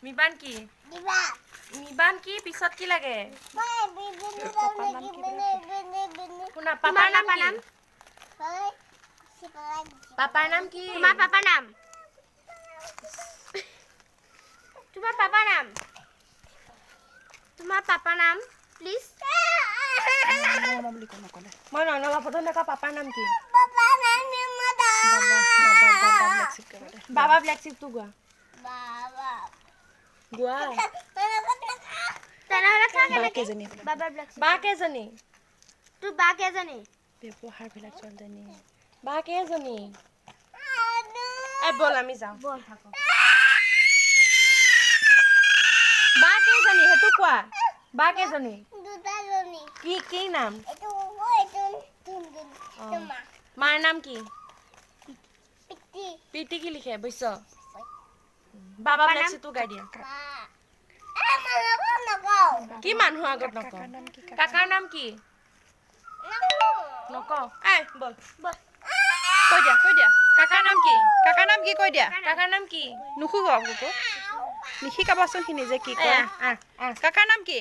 মিবান কি মিবান কি পিছত কি লাগে শুনা পাপাৰ নাম কি পাপাৰ নাম কি তোমাৰ পাপাৰ নাম প্লিজ মই ননবা পদন দেখা পাপাৰ নাম কি বাবা ব্লেক শিপ তু গোৱা গোৱা বা কেজনী তোৰ বা কেজনী ব্যৱহাৰ বিলাক চলজনী বা কেজনী এ বল আমি যাওঁ বল থাকো বা কেজনী হেতু কোৱা বা কেজনী দুটাজনী কি কি নাম এটো মাৰ নাম কি পিটি পিটি কি লিখে বৈছ বাবা ব্লেক শিপ তু গাই দিয়া কি মানুহ আগত নক কাকাৰ নাম কি নক এ বল কৈ দিয়া কাকাৰ নাম কি কৈ দিয়া কাকাৰ নাম কি নুশুগা কুকু নিশিকাবাচোন সি নিজে কি কয় কাকাৰ নাম কি